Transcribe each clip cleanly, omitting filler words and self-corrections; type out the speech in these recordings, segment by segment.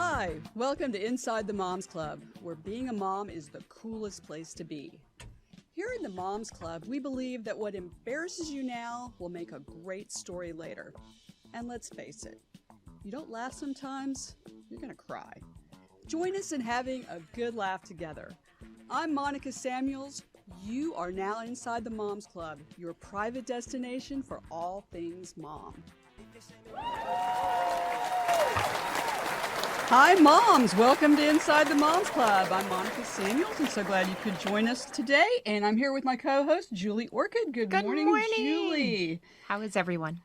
Hi, welcome to Inside the Moms Club, where being a mom is the coolest place to be. Here in the Moms Club, we believe that what embarrasses you now will make a great story later. And let's face it, you don't laugh sometimes, you're gonna cry. Join us in having a good laugh together. I'm Monica Samuels. You are now inside the Moms Club, your private destination for all things mom. Hi, moms. Welcome to Inside the Moms Club. I'm Monica Samuels. I'm so glad you could join us today. And I'm here with my co-host, Julie Orchid. Good morning, Julie. How is everyone?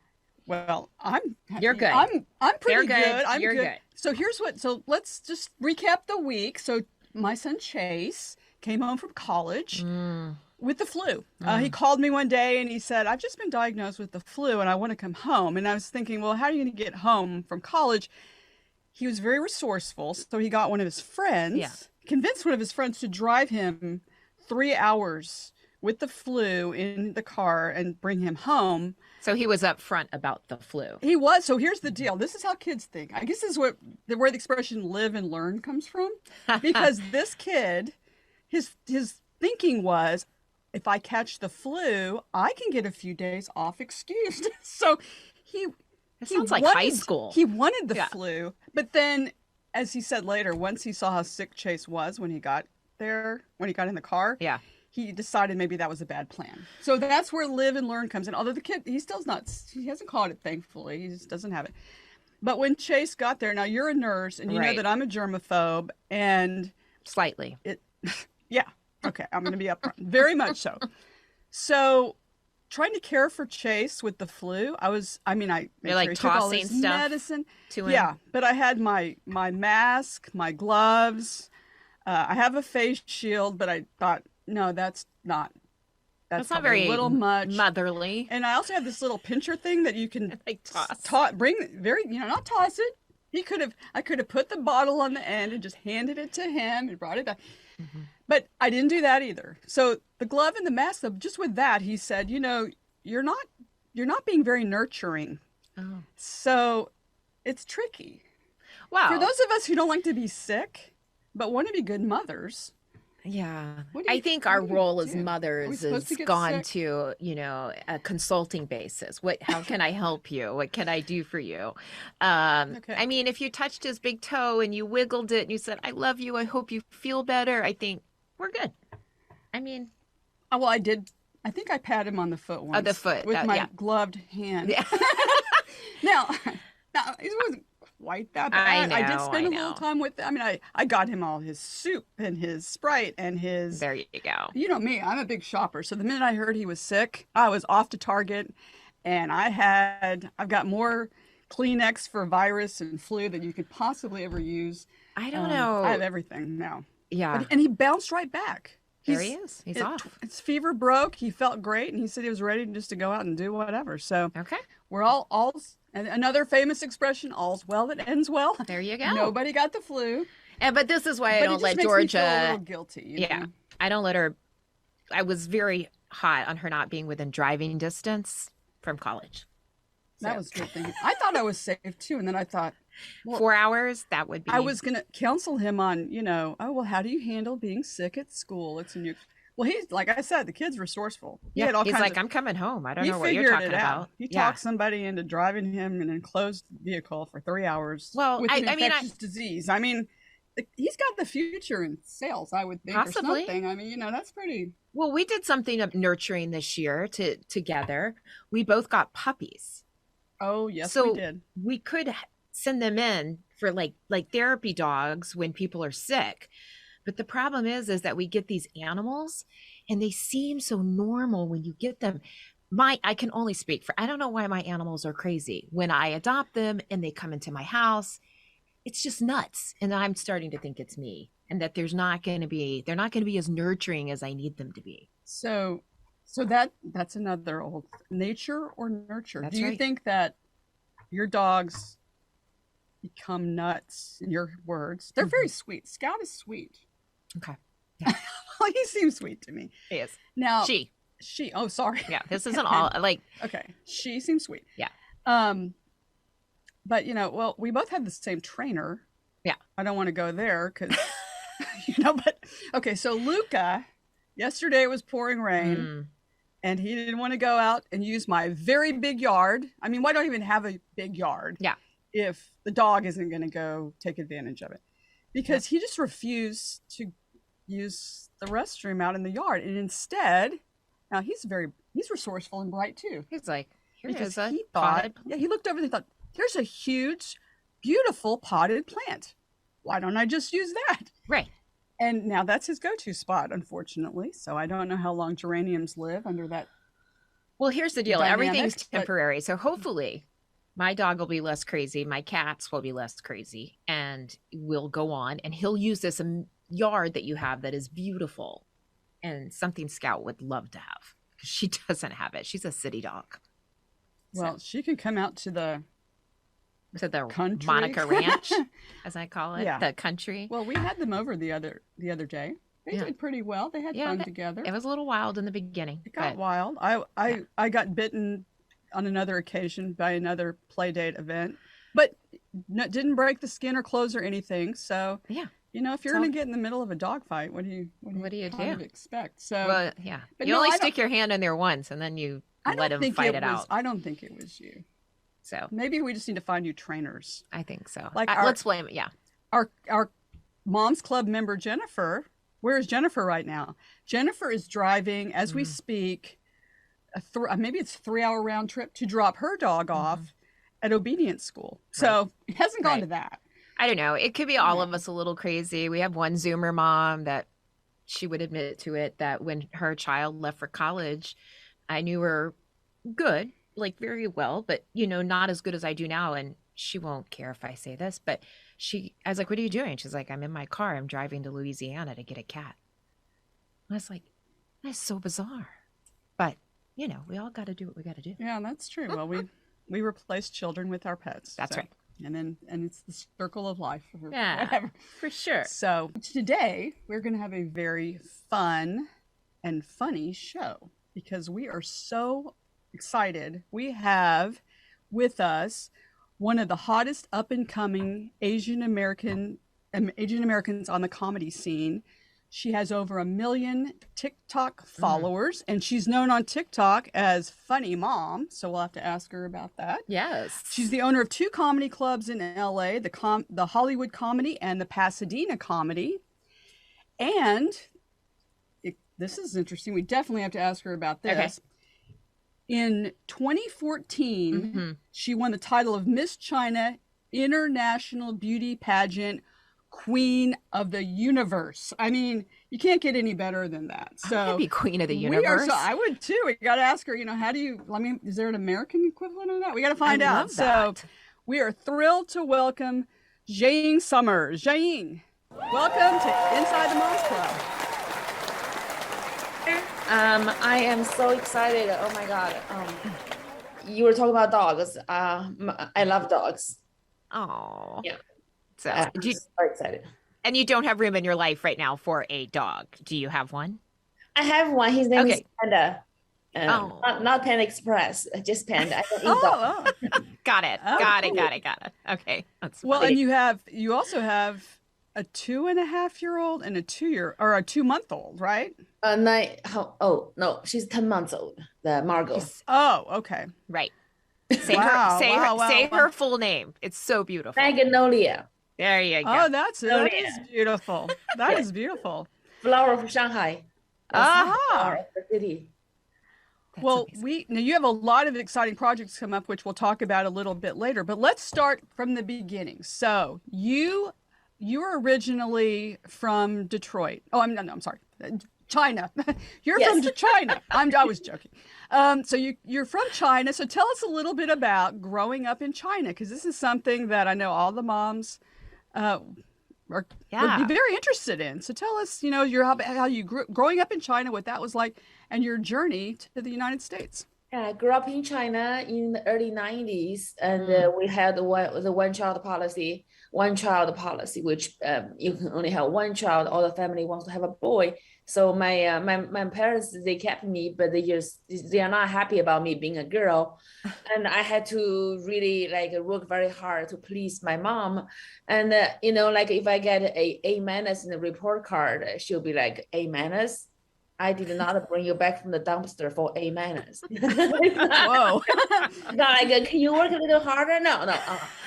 Well, I'm You're good. I'm pretty good. I'm You're good. So let's just recap the week. So my son Chase came home from college with the flu. He called me one day and he said, I've just been diagnosed with the flu and I want to come home. And I was thinking, well, how are you going to get home from college? He was very resourceful. So he got one of his friends, convinced one of his friends to drive him 3 hours with the flu in the car and bring him home. So he was upfront about the flu. He was. So here's the deal. This is how kids think. I guess this is where the expression live and learn comes from. Because this kid, his thinking was, if I catch the flu, I can get a few days off excused. So It sounds like high school. He wanted the flu. But then, as he said later, once he saw how sick Chase was when he got there, when he got in the car, he decided maybe that was a bad plan. So that's where live and learn comes in. Although the kid, he hasn't caught it, thankfully. He just doesn't have it. But when Chase got there, now you're a nurse and you know that I'm a germaphobe and slightly. Okay, I'm going to be upfront. Very much so. So trying to care for Chase with the flu, I made You're like sure tossing all his stuff medicine to him. Yeah, but I had my mask, my gloves. I have a face shield, but I thought, no, that's not very a little much motherly. And I also have this little pincher thing that you can like toss. Not toss it. I could have put the bottle on the end and just handed it to him and brought it back. Mm-hmm. But I didn't do that either. So the glove and the mask, just with that, he said, you're not being very nurturing. Oh. So it's tricky. Wow. For those of us who don't like to be sick, but want to be good mothers. Yeah. I think our role as mothers has gone to, a consulting basis. How can I help you? What can I do for you? Okay. I mean, if you touched his big toe and you wiggled it and you said, I love you, I hope you feel better, I think we're good. I mean. Well, I did. I think I pat him on the foot once. Oh, the foot. With my gloved hand. Yeah. Now, it wasn't quite that bad. I did spend a little time with it. I got him all his soup and his Sprite and his. There you go. You know me, I'm a big shopper. So the minute I heard he was sick, I was off to Target, and I've got more Kleenex for virus and flu than you could possibly ever use. I don't know. I have everything now. Yeah. And he bounced right back. There he is. He's off. His fever broke. He felt great, and he said he was ready just to go out and do whatever. So okay, we're all. And another famous expression: "All's well that ends well." There you go. Nobody got the flu. But this is why I don't let Georgia. Me feel a little guilty. You know? I don't let her. I was very hot on her not being within driving distance from college. That was a good thing. I thought I was safe too, and then I thought, 4 hours, that would be. I was going to counsel him on, how do you handle being sick at school? It's a new. Well, he's, like I said, the kid's resourceful. He's like, I'm coming home. I don't know what you're talking about. He talked somebody into driving him in an enclosed vehicle for 3 hours. Well, with an infectious disease. He's got the future in sales, I would think, possibly. Or something. That's pretty. Well, we did something of nurturing this year together. We both got puppies. Oh, yes, so we did. We could send them in for like therapy dogs when people are sick. But the problem is that we get these animals and they seem so normal when you get them. I can only speak for, I don't know why my animals are crazy. When I adopt them and they come into my house, it's just nuts. And I'm starting to think it's me, and that they're not going to be as nurturing as I need them to be. So that's another old nature or nurture. That's Do you right. think that your dogs become nuts, in your words? They're very sweet. Scout is sweet. Okay. Well, he seems sweet to me. He is. Now she. Oh, sorry. Yeah. This isn't all like. Okay. She seems sweet. Yeah. But we both had the same trainer, Yeah. I don't want to go there because, but okay. So Luca, yesterday it was pouring rain and he didn't want to go out and use my very big yard. I mean, why don't I even have a big yard? Yeah. If the dog isn't going to go take advantage of it, because he just refused to use the restroom out in the yard. And instead, now he's resourceful and bright too. He's like, because he thought, he looked over and he thought, there's a huge, beautiful potted plant. Why don't I just use that? Right. And now that's his go-to spot, unfortunately. So I don't know how long geraniums live under that. Well, here's the deal. Dynamic, Everything's temporary. So hopefully my dog will be less crazy. My cats will be less crazy and we'll go on. And he'll use this yard that you have that is beautiful and something Scout would love to have because she doesn't have it. She's a city dog. Well, she can come out to the country. Monica Ranch, as I call it, Yeah. the country. Well, we had them over the other day. They did pretty well. They had fun together. It was a little wild in the beginning. It got wild. I got bitten on another occasion by another play date event, but didn't break the skin or clothes or anything. So if you're going to get in the middle of a dog fight, what do you expect? So well, but you only stick your hand in there once and then you let him fight it out. I don't think it was you. So maybe we just need to find new trainers. I think so. Let's blame it. Yeah. Our Mom's Club member Jennifer. Where is Jennifer right now? Jennifer is driving as we speak. Maybe it's a 3-hour round trip to drop her dog off at obedience school. So it hasn't gone to that. I don't know. It could be all of us a little crazy. We have one Zoomer mom that she would admit to it that when her child left for college, I knew her good, like very well, but not as good as I do now. And she won't care if I say this, but I was like, what are you doing? She's like, I'm in my car. I'm driving to Louisiana to get a cat. I was like, that's so bizarre. But, we all got to do what we got to do. Yeah, that's true. Well, we replace children with our pets. That's right. And it's the circle of life. Whatever. For sure. So today we're going to have a very fun and funny show because we are so excited. We have with us one of the hottest up and coming Asian Americans on the comedy scene. She has over 1 million TikTok followers, and she's known on TikTok as Funny Mom. So we'll have to ask her about that. Yes. She's the owner of 2 comedy clubs in LA, the Hollywood Comedy and the Pasadena Comedy. And this is interesting. We definitely have to ask her about this. Okay. In 2014, she won the title of Miss China International Beauty Pageant Queen of the Universe. I mean, you can't get any better than that. So I would be Queen of the Universe. I would too. We got to ask her, how do you, is there an American equivalent of that? We got to find out. So we are thrilled to welcome Jiaoying Summers. Jiaoying, welcome to Inside the Moms Club. I am so excited. Oh my God. You were talking about dogs. I love dogs. Oh. Yeah. So I'm so excited. And you don't have room in your life right now for a dog. Do you have one? I have one. His name is Panda. Not Panda Express, just Panda. I don't eat dogs. Got it. Got it. Okay. That's well, and you also have a 2.5-year-old and a 2-month-old, right? No, she's 10 months old. The Margot. Oh, okay. Right. Say her full name. It's so beautiful. Magnolia. There you go. Oh, that is beautiful. That is beautiful. Flower of Shanghai. Flower of the city. Well, you have a lot of exciting projects come up, which we'll talk about a little bit later. But let's start from the beginning. So you were originally from Detroit. Oh, I'm sorry, China. You're from China. I was joking. So you're from China. So tell us a little bit about growing up in China, because this is something that I know all the moms would be very interested in. So tell us, how you grew growing up in China, what that was like, and your journey to the United States. Yeah, I grew up in China in the early 90s, and we had the one child policy, which you can only have one child. All the family wants to have a boy. So my parents, they kept me, but they are not happy about me being a girl, and I had to really like work very hard to please my mom. And like if I get A minus in the report card, she'll be like, A minus. I did not bring you back from the dumpster for A minus. Whoa. Not like, can you work a little harder? No,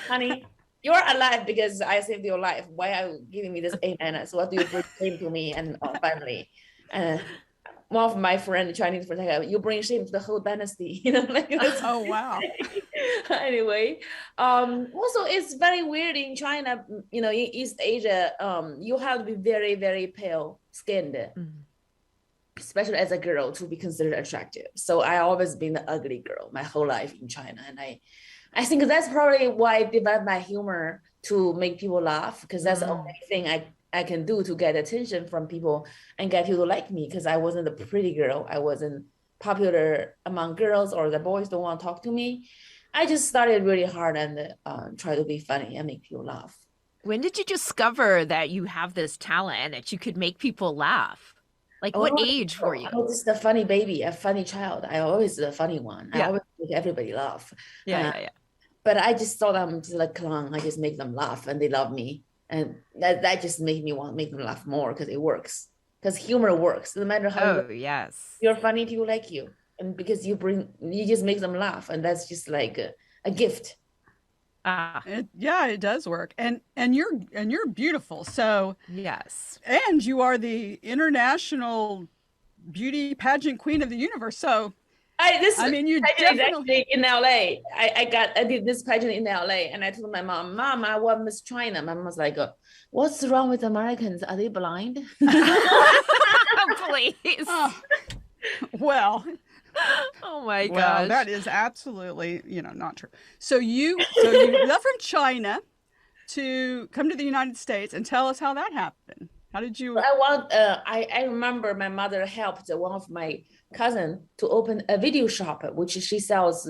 honey, you're alive because I saved your life. Why are you giving me this A minus? What do you bring to me and our family? And one of my friends, Chinese friends, you bring shame to the whole dynasty. Like oh wow. Anyway, also it's very weird in China. In East Asia, you have to be very, very pale skinned. Especially as a girl, to be considered attractive. So I always been the ugly girl my whole life in China. And I think that's probably why I developed my humor to make people laugh, because that's the only thing I can do to get attention from people and get people to like me, because I wasn't a pretty girl. I wasn't popular among girls, or the boys don't want to talk to me. I just started really hard and try to be funny and make people laugh. When did you discover that you have this talent and that you could make people laugh? Like what age were you? I was just a funny baby, a funny child. I always the funny one. I always make everybody laugh. Yeah. But I just thought I'm just like clown. I just make them laugh and they love me. And that just made me want to make them laugh more, because it works. Because humor works. No matter how you're funny, people like you. And because you just make them laugh. And that's just like a gift. It does work, and you're beautiful. So yes, and you are the international beauty pageant queen of the universe. So you definitely in LA. I did this pageant in LA, and I told my mom, I want Miss China. My mom was like, "What's wrong with Americans? Are they blind?" Please. Well. Oh my gosh. Well, that is absolutely, not true. So you left from China to come to the United States, and tell us how that happened. How did you? I remember my mother helped one of my cousin to open a video shop, which she sells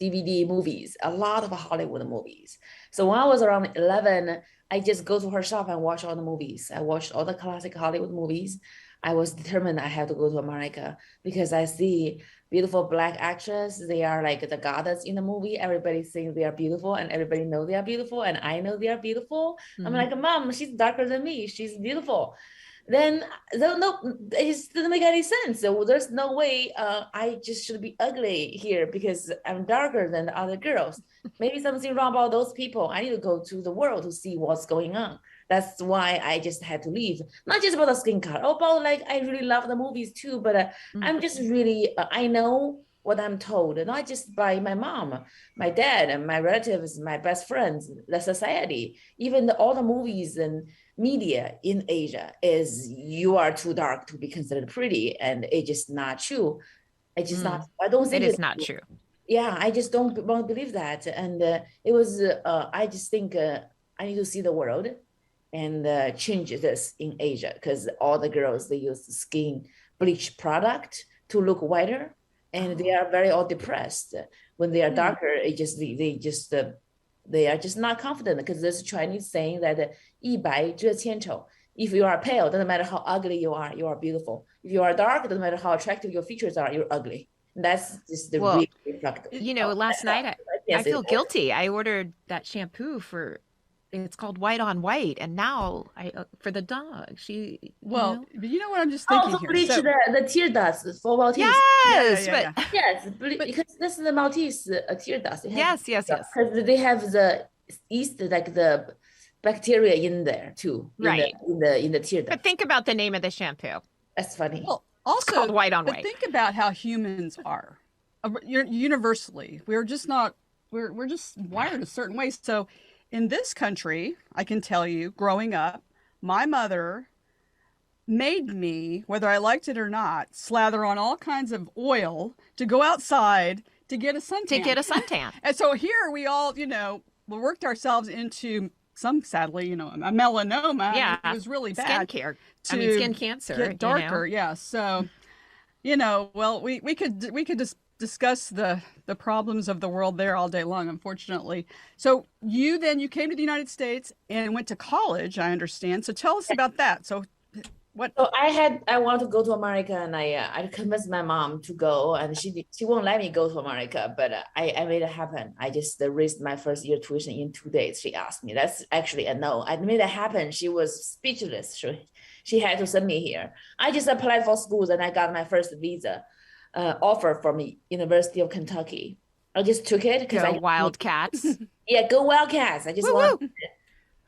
DVD movies, a lot of Hollywood movies. So when I was around 11, I just go to her shop and watch all the movies. I watched all the classic Hollywood movies. I was determined I have to go to America, because I see beautiful Black actresses. They are like the goddess in the movie. Everybody thinks they are beautiful, and everybody knows they are beautiful, and I know they are beautiful. I'm like, Mom, she's darker than me. She's beautiful. Then no, it just doesn't make any sense. So there's no way I just should be ugly here because I'm darker than the other girls. Maybe something wrong about those people. I need to go to the world to see what's going on. That's why I just had to leave. Not just about the skin color, about like I really love the movies too, but I'm just really, I know what I'm told, not just by my mom, my dad, and my relatives, my best friends, the society, even all the movies and media in Asia is you are too dark to be considered pretty, and it's just not true. I just not. I don't think it's not true. Yeah, I just don't believe that, and it was. I just think I need to see the world and change this in Asia, because all the girls, they use skin bleach product to look whiter, and they are very all depressed. When they are darker, it just they are just not confident, because there's a Chinese saying that 一白遮千丑. If you are pale, doesn't matter how ugly you are beautiful. If you are dark, doesn't matter how attractive your features are, you're ugly. And that's just the real fact. Last night I feel guilty. I ordered that shampoo it's called White on White, and now for the dog. But you know what I'm just thinking here. Bleach the tear dust for Maltese. Yes, yes, because this is the Maltese tear dust. Yes. Because they have the yeast, like the bacteria in there too, right? In the tear dust. But think about the name of the shampoo. That's funny. Well, also, it's called White on White. Think about how humans are. Universally, we're just wired a certain way. So in this country, I can tell you, growing up, my mother made me, whether I liked it or not, slather on all kinds of oil to go outside to get a suntan. And so here we all, we worked ourselves into some, sadly, a melanoma. Yeah, it was really bad. Skin cancer. Get darker. Yeah. So, well, we could discuss the problems of the world there all day long, unfortunately. So you came to the United States and went to college, I understand. So tell us about that. So what? So I want to go to America, and I convinced my mom to go, and she won't let me go to America, but I made it happen. I just raised my first year tuition in 2 days. She asked me. That's actually a no. I made it happen. She was speechless. She had to send me here. I just applied for schools, and I got my first visa offer from the University of Kentucky. I just took it because Go Wildcats. Yeah, go Wildcats. I just Woo-woo. want.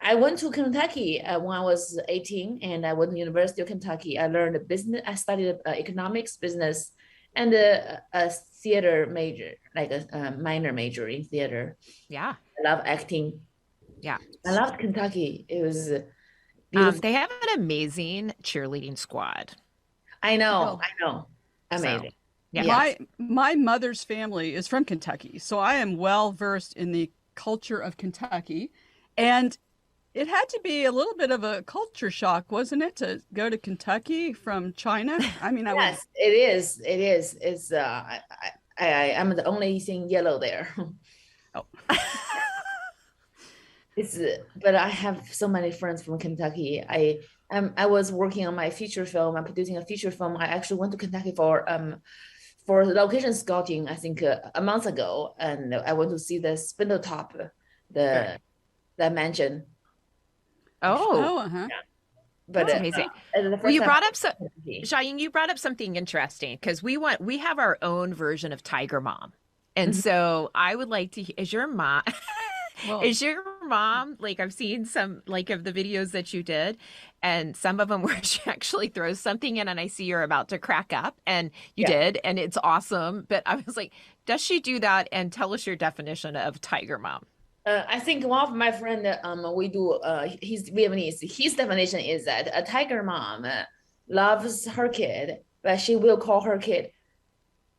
I went to Kentucky when I was 18, and I went to the University of Kentucky. I learned business. I studied economics, business, and a theater major, like a minor major in theater. Yeah. I love acting. Yeah. I loved Kentucky. It was beautiful. They have an amazing cheerleading squad. I know. Amazing. So, yeah. Yes. My mother's family is from Kentucky, so I am well versed in the culture of Kentucky, and it had to be a little bit of a culture shock, wasn't it, to go to Kentucky from China? I mean, yes, it is. It is. It's I'm the only thing yellow there. Oh. But I have so many friends from Kentucky. I was working on my feature film. I'm producing a feature film. I actually went to Kentucky for location scouting, I think a month ago, and I went to see the Spindletop, the mansion. Oh, uh-huh. Yeah. But that's amazing. Well, you brought up Jiaoying, you brought up something interesting, because we have our own version of Tiger Mom, and so I would like to. Is your mom? Well, is your mom, like, I've seen some like of the videos that you did, and some of them where she actually throws something in, and I see you're about to crack up, and you did, and it's awesome. But I was like, does she do that? And tell us your definition of Tiger Mom. I think one of my friend, we do, he's Vietnamese. His definition is that a tiger mom loves her kid, but she will call her kid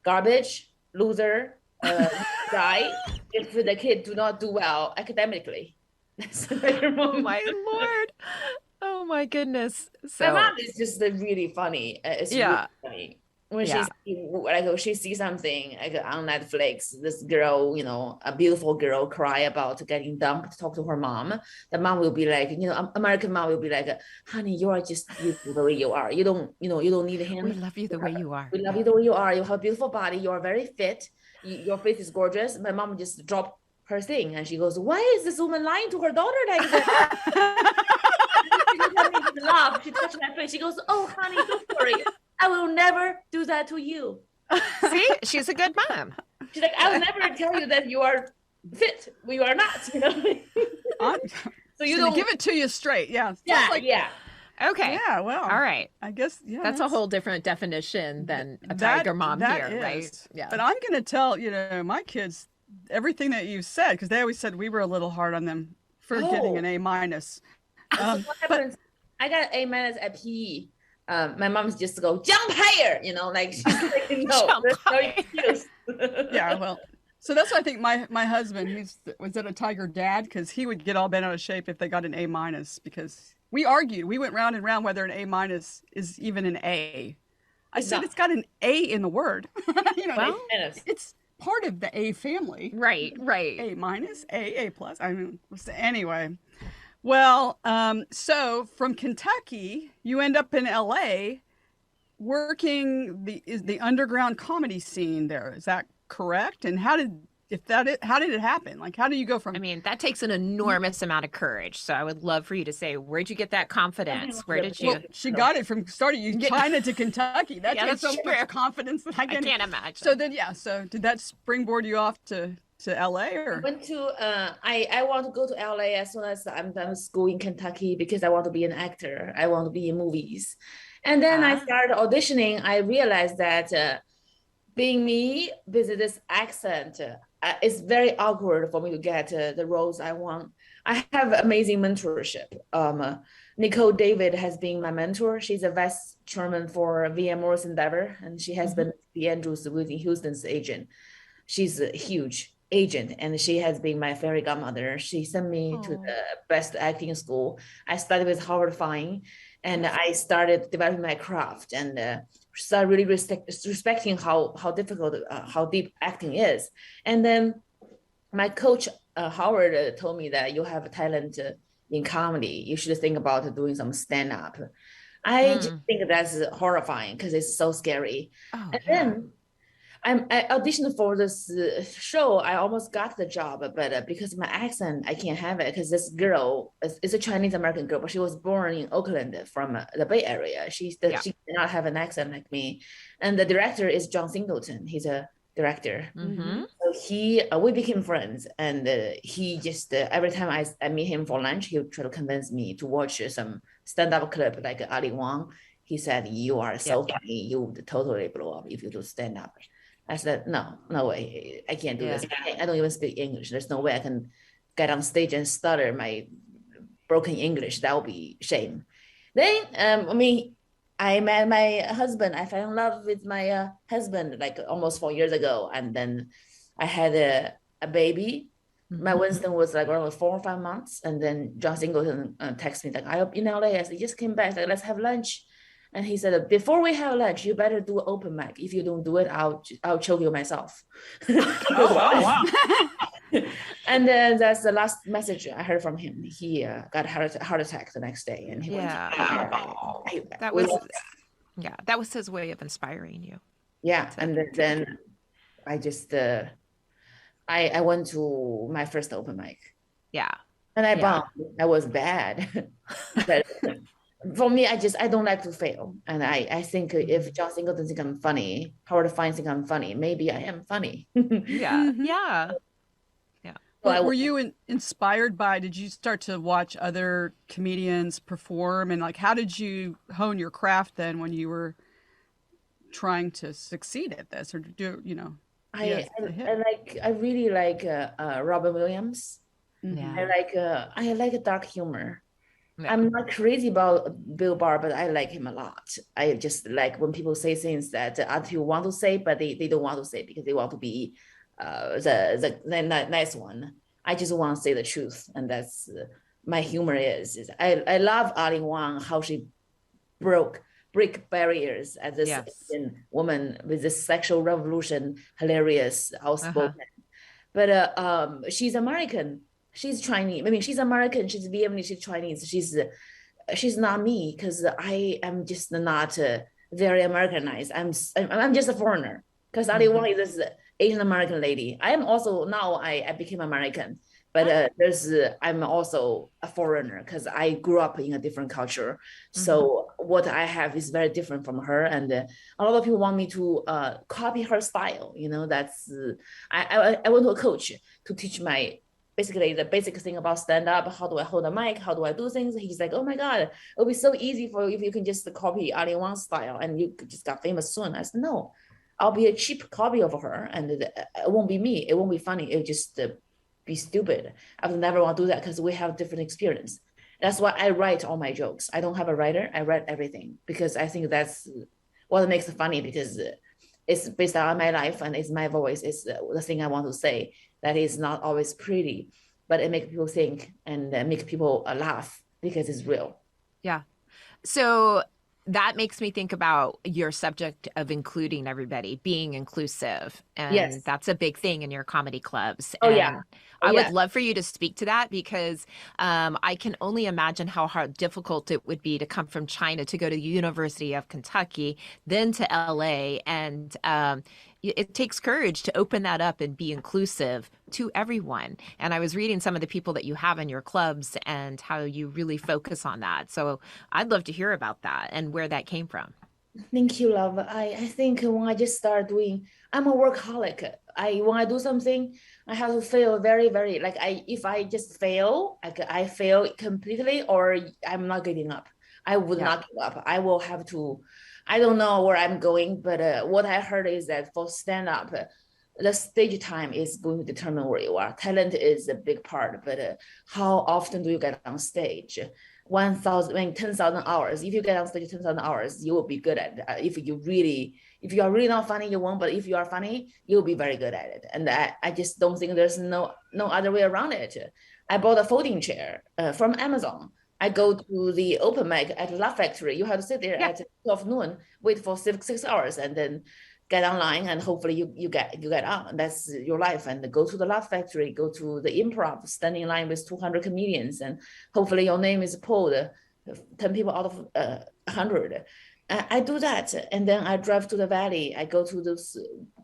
garbage, loser, guy, if the kid do not do well academically. That's a tiger mom. Oh my Lord. Oh my goodness. So my mom is just really funny. It's really funny. When she sees something like on Netflix, this girl, a beautiful girl cry about getting dumped, talk to her mom. The mom will be like, American mom will be like, honey, you are just beautiful the way you are. You don't need him. we love you the way you are. We love you the way you are. You have a beautiful body. You are very fit. Your face is gorgeous. My mom just dropped her thing, and she goes, why is this woman lying to her daughter like that? She touched my face. She goes, oh, honey, don't worry. I will never do that to you. See, she's a good mom. She's like, I will never tell you that you are fit when you are not. So you don't give it to you straight. Yeah. Okay. Yeah. Well. All right. I guess. Yeah. That's a whole different definition than a tiger mom here, right? Yeah. But I'm going to tell my kids everything that you said, because they always said we were a little hard on them for getting an A-. What happens? I got A- at PE. My mom's just go jump higher, like she's like, no, there's no excuse. Yeah, well, so that's why I think my husband, was at a Tiger dad, because he would get all bent out of shape if they got an A-, because we argued. We went round and round whether an A- is even an A. I said it's got an A in the word. Well, it's part of the A family. Right. A-, A+. I mean, anyway. Well, so from Kentucky, you end up in LA working the underground comedy scene there. Is that correct? And how did it happen? Like, how do you go from? I mean, that takes an enormous amount of courage. So I would love for you to say, where'd you get that confidence? Where did you? Well, she got it from starting China to Kentucky. That takes so much confidence that I can't imagine. So then, so did that springboard you off to LA, or? I went to I want to go to LA as soon as I'm done school in Kentucky, because I want to be an actor. I want to be in movies. And then I started auditioning. I realized that being me with this accent, it's very awkward for me to get the roles I want. I have amazing mentorship. Nicole David has been my mentor. She's a vice chairman for VM Morris Endeavor, and she has been the Andrews Whitney Houston's agent. She's a huge agent, and she has been my fairy godmother. She sent me to the best acting school. I studied with Howard Fine, And I started developing my craft and started really respecting how difficult, how deep acting is. And then my coach, Howard, told me that you have a talent in comedy. You should think about doing some stand-up. I just think that's horrifying because it's so scary. Oh, And yeah. then I auditioned for this show. I almost got the job, but because of my accent, I can't have it because this girl is a Chinese American girl, but she was born in Oakland from the Bay Area. She did not have an accent like me. And the director is John Singleton. He's a director. So we became friends, and he just every time I meet him for lunch, he would try to convince me to watch some stand-up clip like Ali Wong. He said, "You are so funny. You would totally blow up if you do stand-up." I said, no way. I can't do this. I don't even speak English. There's no way I can get on stage and stutter my broken English. That would be shame. Then, I met my husband. I fell in love with my husband like almost 4 years ago. And then I had a baby. My Winston was like around 4 or 5 months. And then John Singleton texted me like, I'm in LA. I said, he just came back. Like, let's have lunch. And he said, before we have lunch, you better do an open mic. If you don't do it, I'll choke you myself. Wow. And then that's the last message I heard from him. He got a heart attack the next day. And he went, that was his way of inspiring you. Yeah. And then I just, I went to my first open mic. Yeah. And I bombed. I was bad. But for me, I don't like to fail. And I think if John Singleton thinks I'm funny, Howard Fine thinks I'm funny, maybe I am funny. Yeah. Well, were you inspired by, did you start to watch other comedians perform? And like, how did you hone your craft then when you were trying to succeed at this or do, I really like Robin Williams. I like dark humor. Yeah. I'm not crazy about Bill Barr, but I like him a lot. I just like when people say things that other people want to say, but they don't want to say because they want to be the nice one. I just want to say the truth, and that's my humor is I love Ali Wong, how she break barriers as this Asian woman with this sexual revolution, hilarious, outspoken. But she's American. She's Chinese. I mean, she's American. She's Vietnamese. She's Chinese. She's not me because I am just not very Americanized. I'm just a foreigner because Ali Wong is this Asian American lady. I am also now I became American, but I'm also a foreigner because I grew up in a different culture. So what I have is very different from her, and a lot of people want me to copy her style. That's I went to a coach to teach basically the basic thing about stand-up. How do I hold a mic? How do I do things? He's like, oh my God, it'll be so easy for you if you can just copy Ali Wong's style and you just got famous soon. I said, no, I'll be a cheap copy of her and it won't be me. It won't be funny. It'll just be stupid. I would never want to do that because we have different experience. That's why I write all my jokes. I don't have a writer. I write everything because I think that's what makes it funny because it's based on my life and it's my voice. It's the thing I want to say. That is not always pretty, but it makes people think and make people laugh because it's real. Yeah. So that makes me think about your subject of including everybody, being inclusive. And that's a big thing in your comedy clubs. I would love for you to speak to that because I can only imagine how difficult it would be to come from China to go to the University of Kentucky, then to LA. And it takes courage to open that up and be inclusive to everyone. And I was reading some of the people that you have in your clubs and how you really focus on that. So I'd love to hear about that and where that came from. Thank you, love. I think when I just start doing, I'm a workaholic. When I do something, I have to fail very, very, if I just fail, I fail completely or I'm not getting up. I would not give up. I will have to, I don't know where I'm going, but what I heard is that for stand-up, the stage time is going to determine where you are. Talent is a big part, but how often do you get on stage? 10,000 hours. If you get on stage 10,000 hours, you will be good at it. If you are really not funny, you won't. But if you are funny, you'll be very good at it. And I just don't think there's no other way around it. I bought a folding chair from Amazon. I go to the open mic at Laugh Factory. You have to sit there at 12 noon, wait for 6 hours, and then get online, and hopefully you get on. And that's your life. And go to the Laugh Factory, go to the improv, stand in line with 200 comedians, and hopefully your name is pulled 10 people out of 100. I do that, and then I drive to the valley. I go to those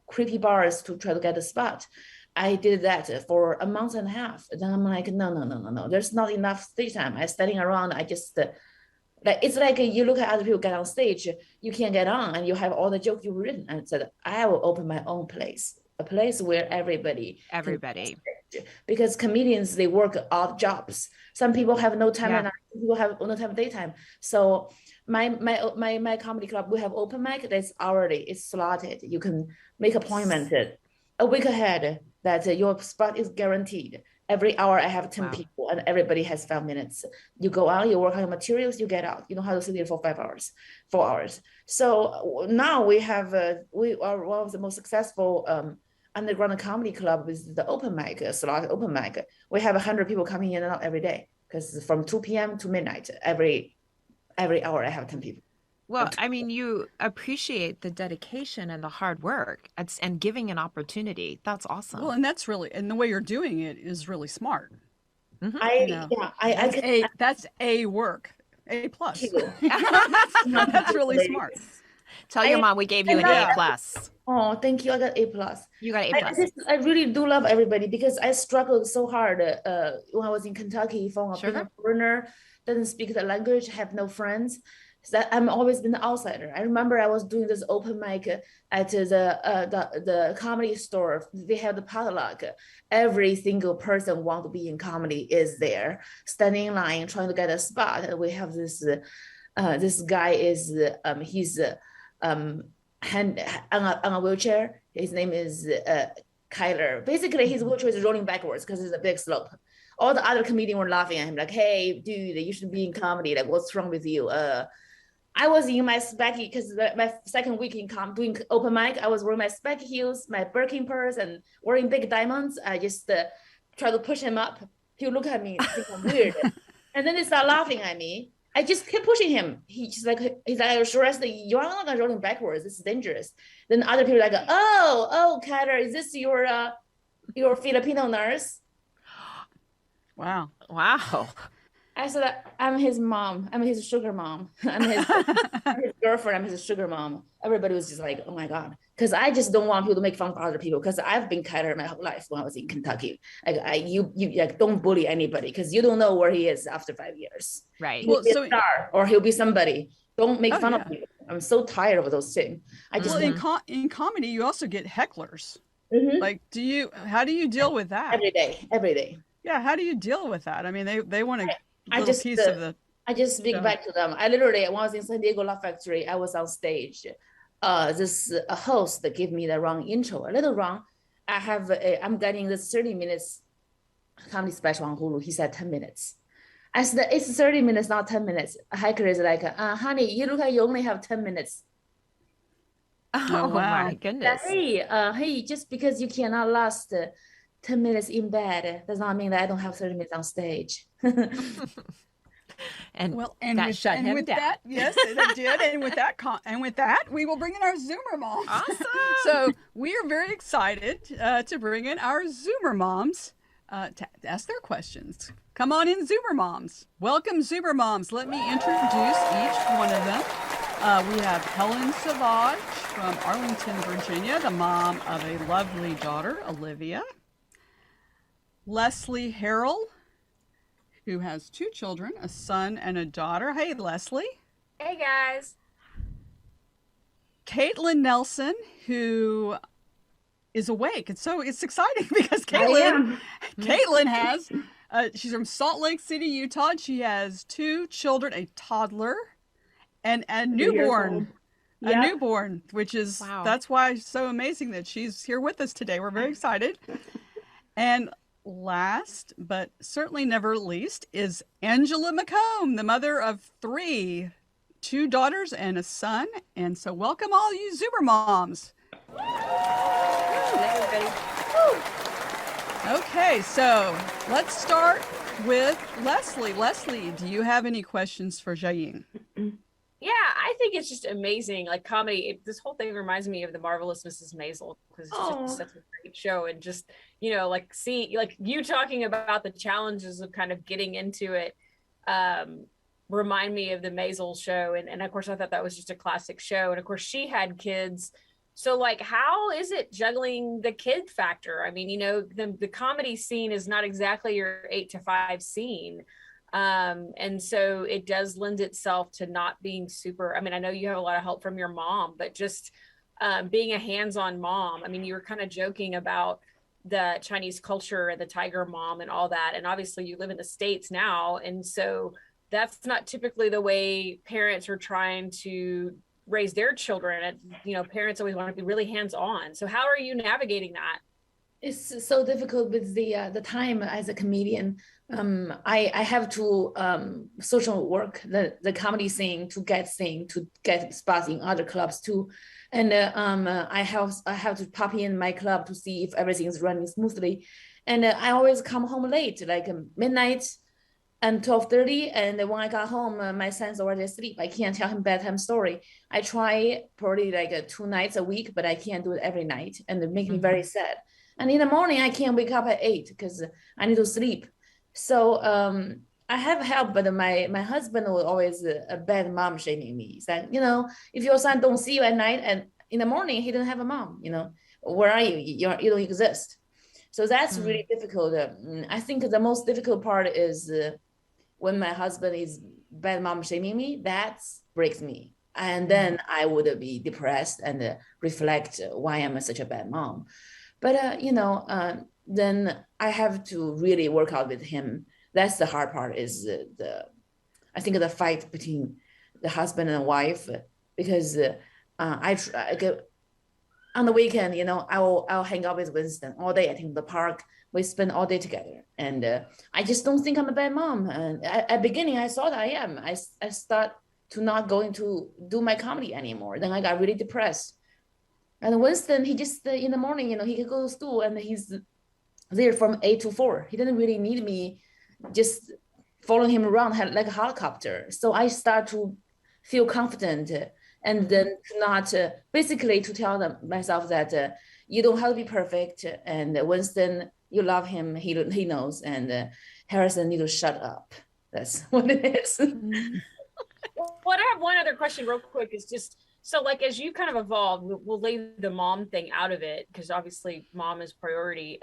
creepy bars to try to get a spot. I did that for a month and a half. Then I'm like, no. There's not enough stage time. I standing around. I just like, it's like you look at other people get on stage, you can't get on, and you have all the jokes you've written. And said, I will open my own place, a place where everybody. Because comedians, they work odd jobs. Some people have no time at night. Some people have no time daytime. So my comedy club, we have open mic that's hourly. It's slotted. You can make appointment a week ahead that your spot is guaranteed. Every hour I have 10 people and everybody has 5 minutes. You go out, you work on your materials, you get out. You don't have to sit there for 4 hours. So now we are one of the most successful underground comedy club with the open mic, slot open mic. We have 100 people coming in and out every day, because from 2 p.m. to midnight, every hour I have 10 people. Well, I mean, you appreciate the dedication and the hard work and giving an opportunity. That's awesome. Well, and that's really, and the way you're doing it is really smart. Mm-hmm. That's A work, A plus. That's really smart. Tell your mom we gave you an A plus. Oh, thank you. I got A plus. You got A plus. I really do love everybody, because I struggled so hard when I was in Kentucky, from being a foreigner, doesn't speak the language, have no friends. So that I'm always been the outsider. I remember I was doing this open mic at the comedy store. They have the potluck. Every single person want to be in comedy is there, standing in line trying to get a spot. And we have this guy is he's on a wheelchair. His name is Kyler. Basically, his wheelchair is rolling backwards because it's a big slope. All the other comedians were laughing at him, like, "Hey, dude, you should be in comedy. Like, what's wrong with you?" I was in my specky, because my second week in doing open mic, I was wearing my specky heels, my Birkin purse, and wearing big diamonds. I just try to push him up. He would look at me, think I'm weird, and then they start laughing at me. I just kept pushing him. He's like, sure as you're not gonna rolling backwards. This is dangerous. Then other people are like, "Oh, Kater, is this your Filipino nurse?" Wow. I said, I'm his mom. I'm his sugar mom. I'm his girlfriend. I'm his sugar mom. Everybody was just like, oh my God. Because I just don't want people to make fun of other people, because I've been Kyler my whole life when I was in Kentucky. Like, you like, don't bully anybody, because you don't know where he is after 5 years. Right. He'll be a star, or he'll be somebody. Don't make fun of people. I'm so tired of those things. In comedy, you also get hecklers. Mm-hmm. Like, how do you deal with that? Every day. Yeah, how do you deal with that? I mean, they want I just speak back to them. I literally, when I was in San Diego Laugh Factory, I was on stage. This host that gave me the wrong intro, a little wrong. I'm getting this 30 minutes comedy special on Hulu. He said 10 minutes. I said, it's 30 minutes, not 10 minutes. Hiker is like, honey, you look like you only have 10 minutes. Oh wow. My goodness. Hey, just because you cannot last 10 minutes in bed does not mean that I don't have 30 minutes on stage. and that shut him down. That, yes, it did. And with that, we will bring in our Zoomer moms. Awesome. So we are very excited to bring in our Zoomer moms to ask their questions. Come on in, Zoomer moms. Welcome, Zoomer moms. Let me introduce each one of them. We have Helen Savage from Arlington, Virginia, the mom of a lovely daughter, Olivia. Leslie Harrell, who has 2 children, a son and a daughter. Hey, Leslie. Hey, guys. Caitlin Nelson, who is awake. And so it's exciting because Caitlin has, she's from Salt Lake City, Utah. And she has 2 children, a toddler and a newborn. Yeah. A newborn, which is, that's why it's so amazing that she's here with us today. We're very excited. And last, but certainly never least, is Angela Mccomb, the mother of 3, 2 daughters and a son. And so welcome all you Zoomer moms. Hello, everybody. Okay, so let's start with Leslie. Leslie, do you have any questions for Jiaoying? Yeah, I think it's just amazing. Like comedy, this whole thing reminds me of The Marvelous Mrs. Maisel because it's just such a great show. And just, like like you talking about the challenges of kind of getting into it remind me of the Maisel show. And of course, I thought that was just a classic show. And of course, she had kids. So like, how is it juggling the kid factor? I mean, the comedy scene is not exactly your 8 to 5 scene. And so it does lend itself to not being super. I mean, I know you have a lot of help from your mom, but just being a hands-on mom. I mean, you were kind of joking about the Chinese culture and the tiger mom and all that. And obviously you live in the States now. And so that's not typically the way parents are trying to raise their children. And, parents always want to be really hands-on. So how are you navigating that? It's so difficult with the time as a comedian. I have to social work the comedy scene to get spots in other clubs too, and I have to pop in my club to see if everything is running smoothly, and I always come home late, like midnight and 12:30, and when I got home, my son's already asleep. I can't tell him bedtime story. I try probably like 2 nights a week, but I can't do it every night, and it makes me very sad. And in the morning, I can't wake up at 8 because I need to sleep. So I have help, but my husband was always a bad mom shaming me. He's like, if your son don't see you at night and in the morning, he doesn't have a mom, where are you? You don't exist. So that's really difficult. I think the most difficult part is when my husband is bad mom shaming me, that breaks me. And then I would be depressed and reflect why I'm such a bad mom. But, then I have to really work out with him. That's the hard part is I think the fight between the husband and wife, because I on the weekend, I'll hang out with Winston all day. I think the park, we spend all day together. And I just don't think I'm a bad mom. And at beginning, I thought I am. I start to not going to do my comedy anymore. Then I got really depressed. And Winston, he just in the morning, he could go to school and he's there from 8 to 4. He didn't really need me just following him around like a helicopter. So I start to feel confident and then to not basically to tell myself that you don't have to be perfect. And Winston, you love him. He knows. And Harrison need to shut up. That's what it is. Well, I have one other question real quick is just, so like, as you kind of evolve, we'll leave the mom thing out of it because obviously mom is priority.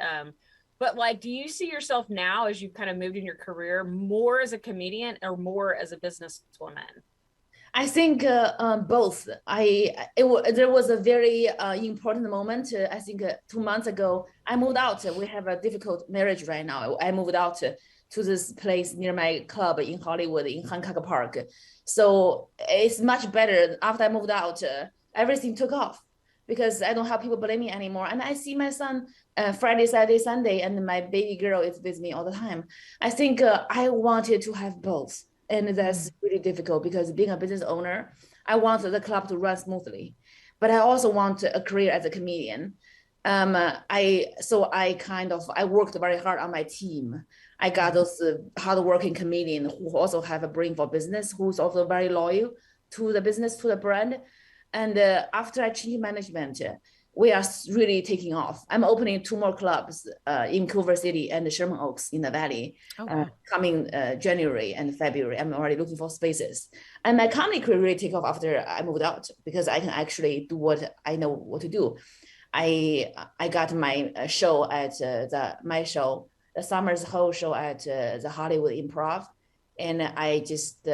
But like, do you see yourself now as you've kind of moved in your career more as a comedian or more as a businesswoman? I think both. There was a very important moment. I think 2 months ago, I moved out. We have a difficult marriage right now. I moved out to this place near my club in Hollywood in Hancock Park. So it's much better. After I moved out, everything took off because I don't have people blame me anymore. And I see my son Friday, Saturday, Sunday, and my baby girl is with me all the time. I think I wanted to have both. And that's really difficult because being a business owner, I want the club to run smoothly, but I also want a career as a comedian. I worked very hard on my team. I got those hardworking comedians who also have a brain for business, who's also very loyal to the business, to the brand. And after I changed management, we are really taking off. I'm opening 2 more clubs in Culver City and Sherman Oaks in the Valley coming January and February. I'm already looking for spaces. And my comedy career really take off after I moved out because I can actually do what I know what to do. I got my show at the Summer's Whole show at the Hollywood Improv. And I just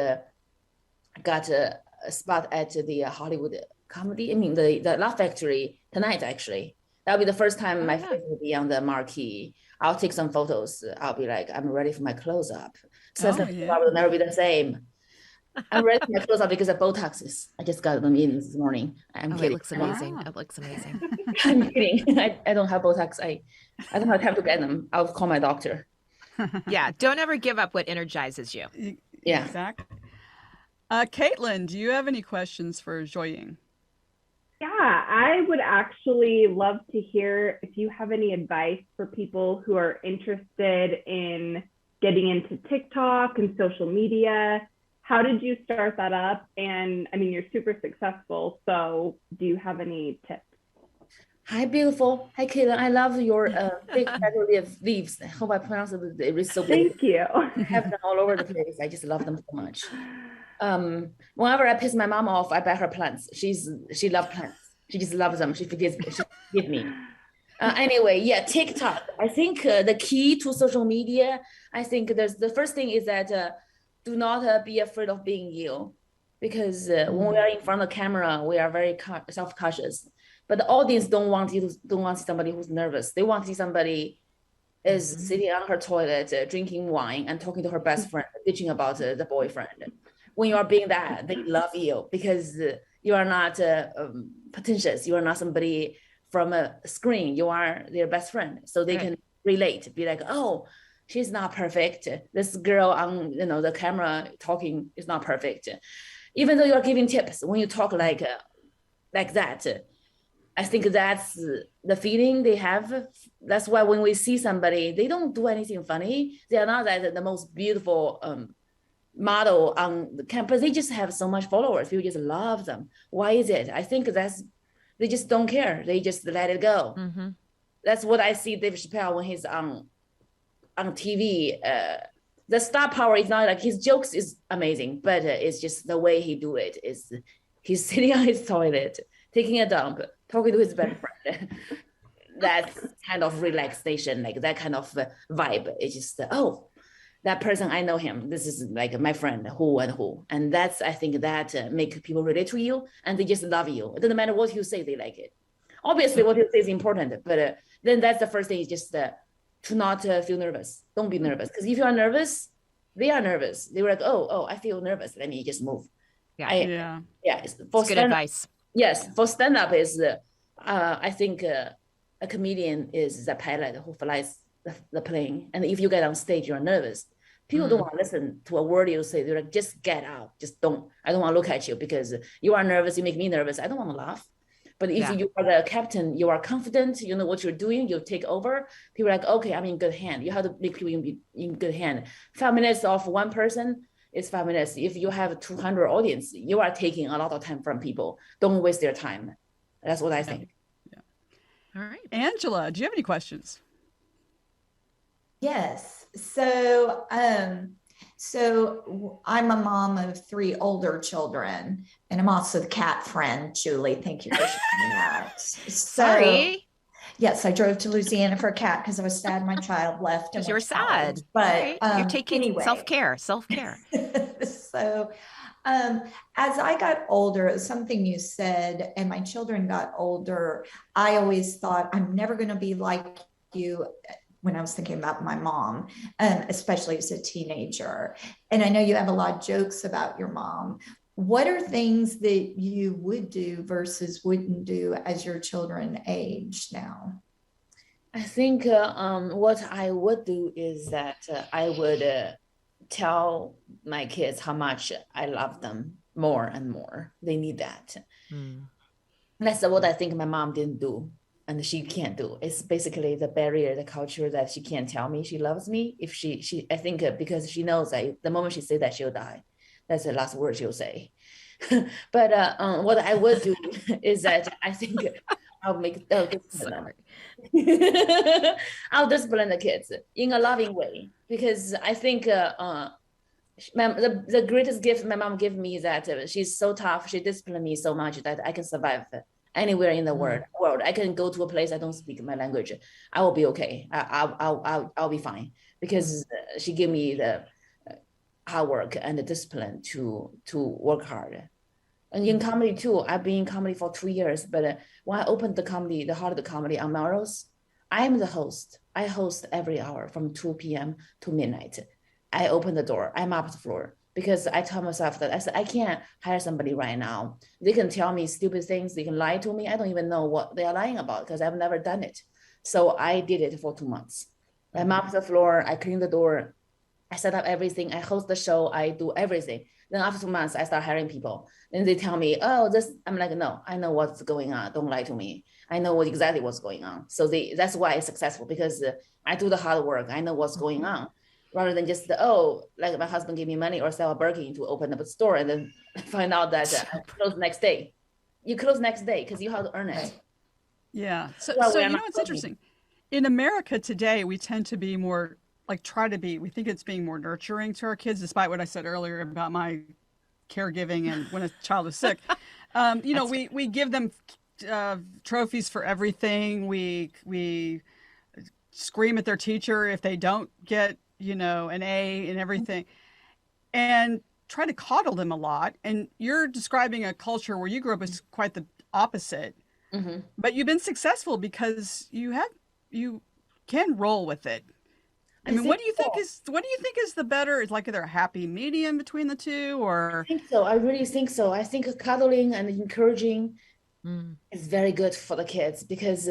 got a spot at the Hollywood Comedy, the Laugh Factory tonight, actually. That'll be the first time my face will be on the marquee. I'll take some photos. I'll be like, I'm ready for my close-up. So I will never be the same. I'm ready for my close-up because of Botoxes. I just got them in this morning. I'm kidding. It looks amazing. It looks amazing. I'm kidding. I don't have Botox. I don't have time to get them. I'll call my doctor. Yeah, don't ever give up what energizes you. Yeah. Exactly. Caitlin, do you have any questions for Jiaoying? Yeah, I would actually love to hear if you have any advice for people who are interested in getting into TikTok and social media. How did you start that up? And I mean, you're super successful. So do you have any tips? Hi, beautiful. Hi, Caitlin. I love your big leaves. I hope I pronounced it. It is so beautiful. Thank you. I have them all over the place. I just love them so much. Whenever I piss my mom off, I buy her plants. She loves plants. She just loves them. She forgives me. Anyway, yeah, TikTok. I think the key to social media, I think the first thing is that do not be afraid of being you, because when we are in front of the camera, we are very self-conscious. But the audience don't want to see somebody who's nervous. They want to see somebody is sitting on her toilet, drinking wine and talking to her best friend, bitching about the boyfriend. When you are being that, they love you because you are not pretentious. You are not somebody from a screen. You are their best friend. So they can relate, be like, oh, she's not perfect. This girl on the camera talking is not perfect. Even though you are giving tips, when you talk like that, I think that's the feeling they have. That's why when we see somebody, they don't do anything funny. They are not the most beautiful model on the campus. They just have so much followers. People just love them. Why is it? I think they just don't care. They just let it go. Mm-hmm. That's what I see Dave Chappelle when he's on TV. The star power is not like his jokes is amazing, but it's just the way he do it. Is he's sitting on his toilet, taking a dump, talking to his best friend. That's kind of relaxation, like that kind of vibe. It's just, that person, I know him. This is like my friend, who and who. And that's, I think that make people relate to you and they just love you. It doesn't matter what you say, they like it. Obviously, what you say is important, but then that's the first thing is just to not feel nervous. Don't be nervous. Because if you are nervous, they are nervous. They were like, oh, I feel nervous. Let me just move. Yeah. It's good advice. Yes, for stand-up is, I think a comedian is the pilot who flies the plane. And if you get on stage, you're nervous. People don't want to listen to a word you say. They're like, just get out. I don't want to look at you because you are nervous. You make me nervous. I don't want to laugh. But if you are the captain, you are confident, you know what you're doing, you take over. People are like, okay, I'm in good hand. You have to make people in good hand. 5 minutes of one person is 5 minutes. If you have 200 audience, you are taking a lot of time from people. Don't waste their time. That's what I think. Yeah. All right. Angela, do you have any questions? Yes. So I'm a mom of 3 older children, and I'm also the cat friend, Julie. Thank you for sharing that. Sorry. Yes, I drove to Louisiana for a cat because I was sad my child left. Because you were sad. But you're taking self-care. So as I got older, it was something you said, and my children got older, I always thought, I'm never going to be like you. When I was thinking about my mom, especially as a teenager. And I know you have a lot of jokes about your mom. What are things that you would do versus wouldn't do as your children age now? I think what I would do is that I would tell my kids how much I love them more and more. They need that. That's what I think my mom didn't do. And she can't do. It's basically the barrier, the culture that she can't tell me she loves me. If she I think because she knows that the moment she say that, she'll die. That's the last word she'll say. But what I would do is that I think I'll discipline I'll discipline the kids in a loving way, because I think the greatest gift my mom gave me is that she's so tough. She disciplined me so much that I can survive anywhere in the world. I can go to a place I don't speak my language. I will be okay. I'll be fine, because she gave me the hard work and the discipline to work hard. And in comedy too, I've been in comedy for 2 years. But when I opened the Heart of the Comedy on Melrose, I'm the host. I host every hour from 2 p.m. to midnight. I open the door. I'm up the floor. Because I tell myself that I said, I can't hire somebody right now. They can tell me stupid things. They can lie to me. I don't even know what they are lying about because I've never done it. So I did it for 2 months. I mop the floor. I clean the door. I set up everything. I host the show. I do everything. Then after 2 months, I start hiring people. Then they tell me, oh, this. I'm like, no, I know what's going on. Don't lie to me. I know exactly what's going on. So that's why it's successful, because I do the hard work. I know what's going on. rather than just like my husband gave me money or sell a Birkin to open up a store and then find out that I close next day. You close next day because you have to earn it. Yeah. So we're you know not what's closing. interesting? In America today, we tend to be more like we think it's being more nurturing to our kids, despite what I said earlier about my caregiving and when a child is sick. You know, we give them trophies for everything. We scream at their teacher if they don't get, you know, an A and everything, and try to coddle them a lot. And you're describing a culture where you grew up is quite the opposite. Mm-hmm. But you've been successful because you can roll with it. I mean, what do you think is the better? Is like, is there a happy medium between the two, or? I think so. I really think so. I think cuddling and encouraging is very good for the kids because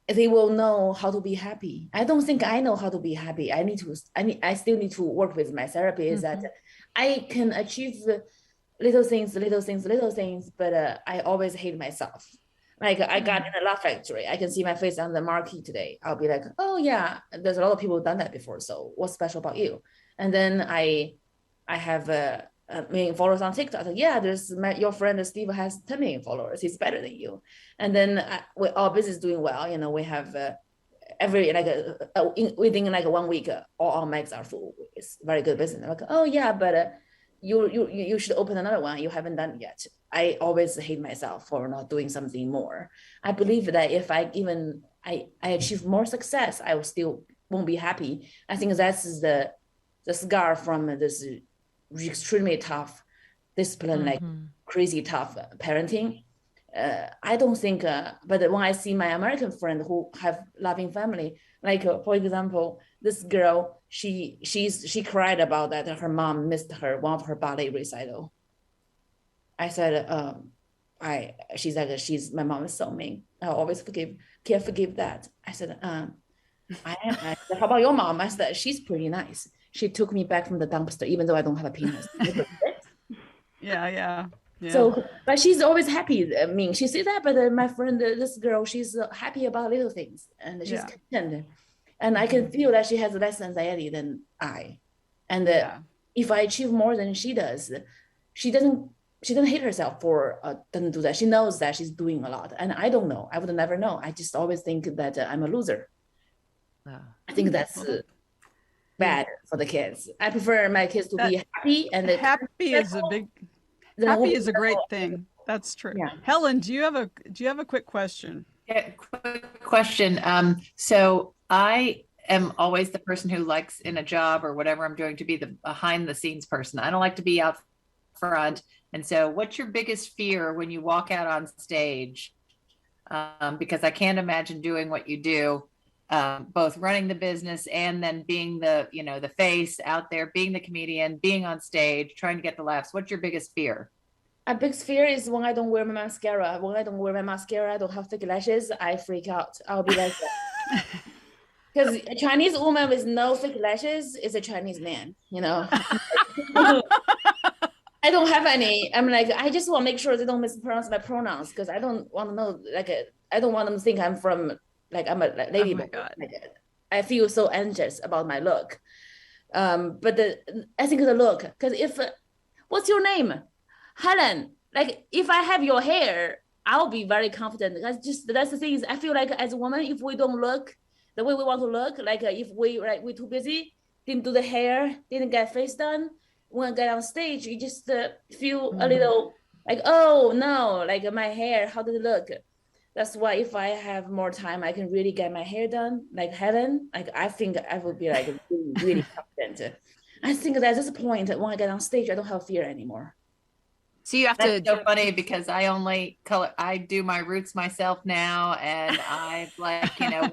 they will know how to be happy. I don't think I know how to be happy. I still need to work with my therapist that I can achieve little things, but I always hate myself. Like I got in a Laugh Factory. I can see my face on the marquee today. I'll be like, oh yeah, there's a lot of people who've done that before. So what's special about you? And then I have a million followers on TikTok. Yeah, your friend Steve has 10 million followers. He's better than you. And then our business is doing well. You know, we have within like 1 week, all our mics are full. It's very good business. I'm like, oh yeah, but you should open another one. You haven't done it yet. I always hate myself for not doing something more. I believe that if I achieve more success, I will still won't be happy. I think that's the scar from this extremely tough discipline, like crazy tough parenting. I don't think, but when I see my American friend who have loving family, like for example, this girl, she cried about that her mom missed one of her ballet recital. I said, she's like, my mom is so mean. I always can't forgive that. I said, I said, how about your mom? I said, she's pretty nice. She took me back from the dumpster, even though I don't have a penis. Yeah. So, but she's always happy. I mean, she said that, but my friend, this girl, she's happy about little things and she's content. And I can feel that she has less anxiety than I. And if I achieve more than she does, she doesn't hate herself for doesn't do that. She knows that she's doing a lot. And I don't know. I would never know. I just always think that I'm a loser. I think that's bad for the kids. I prefer my kids to be happy. And happy is a great thing. That's true. Yeah. Helen, do you have a quick question? Yeah, quick question. So I am always the person who likes in a job or whatever I'm doing to be the behind the scenes person. I don't like to be out front. And so what's your biggest fear when you walk out on stage? Because I can't imagine doing what you do, both running the business and then being the face out there, being the comedian, being on stage, trying to get the laughs. What's your biggest fear? My biggest fear is when I don't wear my mascara. When I don't wear my mascara, I don't have thick lashes, I freak out. I'll be like that. Because a Chinese woman with no thick lashes is a Chinese man, you know. I don't have any. I'm like, I just want to make sure they don't mispronounce my pronouns because I don't want to know, I don't want them to think I'm from, I'm a lady. Oh my God. I feel so anxious about my look. But I think the look, because what's your name? Helen. Like, if I have your hair, I'll be very confident. That's the thing is, I feel like as a woman, if we don't look the way we want to look, if we're too busy, didn't do the hair, didn't get face done, when I get on stage, you just feel a little like, oh no, my hair, how did it look? That's why if I have more time, I can really get my hair done, like Helen. I think I would be really, really confident. I think that at this point, when I get on stage, I don't have fear anymore. So you have That's so funny because I do my roots myself now, and I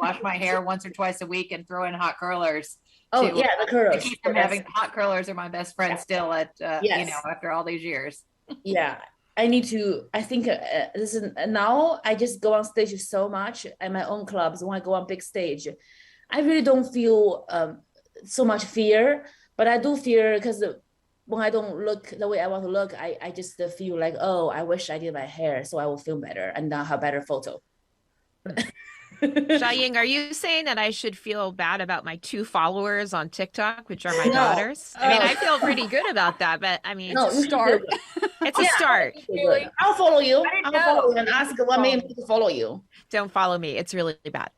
wash my hair once or twice a week and throw in hot curlers. The curlers. To keep from having hot curlers are my best friend still at after all these years. Yeah, I think this is now I just go on stage so much at my own clubs. When I go on big stage, I really don't feel so much fear, but I do fear because when I don't look the way I want to look, I just feel like, oh, I wish I did my hair so I will feel better and now have better photo. Jiaoying, are you saying that I should feel bad about my 2 followers on TikTok, which are my daughters? I mean, I feel pretty good about that, but I mean, No, you should do it. it's a start. Good. I'll follow you. I I'll follow know. you and ask what made me to follow you. Don't follow me. It's really bad.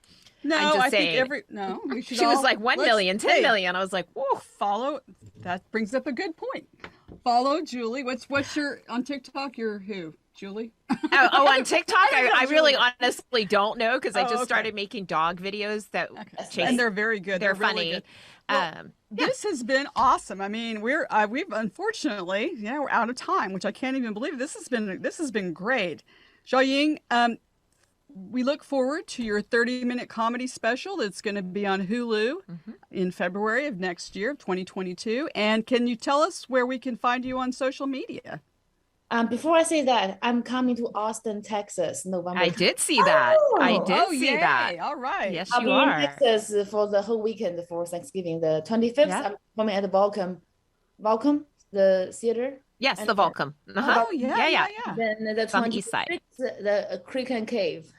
No, I'm just I think saying. we should She was all- like 1 let's- million, 10 hey, million. I was like, whoa. Follow. That brings up a good point. Follow Julie. What's your on TikTok? You're who? Julie? On TikTok, I really Julie. honestly don't know because I Oh, just okay. started making dog videos that chase. And they're very good. They're really funny. good. Well, this has been awesome. I mean, we've unfortunately, we're out of time, which I can't even believe. This has been great. Jiaoying, we look forward to your 30-minute comedy special that's going to be on Hulu in February of next year, 2022. And can you tell us where we can find you on social media? Before I say that, I'm coming to Austin, Texas, November. I did see that. I Oh. did see yay. that. All right. Yes, I'll you be are. in Texas for the whole weekend for Thanksgiving. The 25th, Yeah. I'm performing at the Mccomb, the theater. Yes, And the Volcom. Oh, yeah. Then the It's on the east 26th, the Creek and Cave.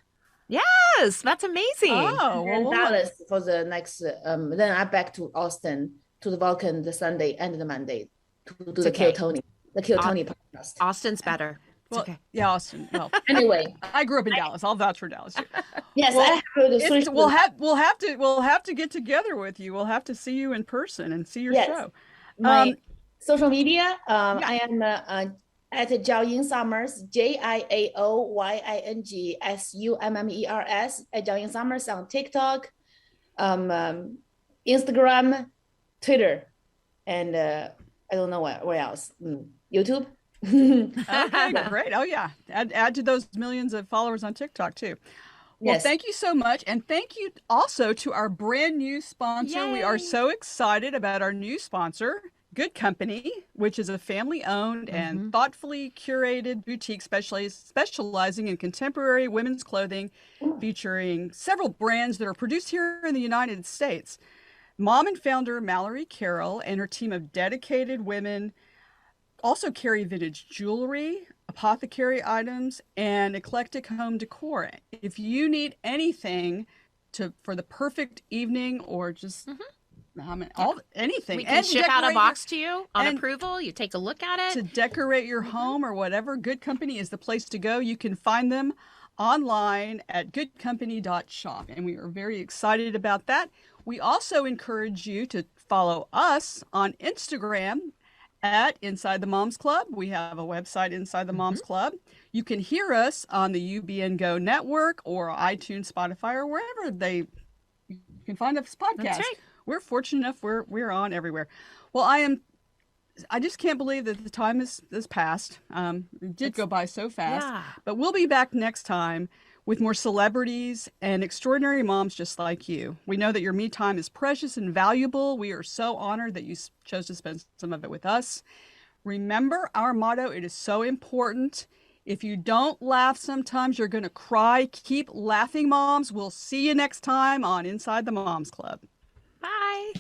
Yes, that's amazing. Oh, And well, Dallas for the next. Then I'm back to Austin to the Vulcan the Sunday and the Monday to do It's the okay. Kill Tony, podcast. Austin's better. It's well, okay. yeah, Austin. Well, Anyway, I grew up in Dallas. I'll vouch for Dallas too. yes, Well, I have heard the It's- story. we'll have to get together with you. We'll have to see you in person and see your Yes. show. My social media. I am at Jiaoying Summers, JiaoyingSummers at Jiaoying Summers on TikTok, Instagram, Twitter, and I don't know where else. YouTube. Okay, great. Oh yeah, add to those millions of followers on TikTok too. Well, Yes. thank you so much, and thank you also to our brand new sponsor. We are Yay. so excited about our new sponsor, Good Company, which is a family-owned and thoughtfully curated boutique specializing in contemporary women's clothing, featuring several brands that are produced here in the United States. Mom and founder Mallory Carroll and her team of dedicated women also carry vintage jewelry, apothecary items, and eclectic home decor. If you need anything for the perfect evening or just anything, We can and ship out a decorate box to you on and- approval. You take a look at to it. decorate your home or whatever, Good Company is the place to go. You can find them online at goodcompany.shop, and we are very excited about that. We also encourage you to follow us on Instagram at Inside the Moms Club. We have a website, Inside the Moms Club. You can hear us on the UBN Go network or iTunes, Spotify, or wherever you can find us podcast. That's right. We're fortunate enough we're on everywhere. Well, I just can't believe that the time has passed. It did go by so fast. Yeah. But we'll be back next time with more celebrities and extraordinary moms just like you. We know that your me time is precious and valuable. We are so honored that you chose to spend some of it with us. Remember our motto, it is so important. If you don't laugh sometimes, you're going to cry. Keep laughing, moms. We'll see you next time on Inside the Moms Club. Bye.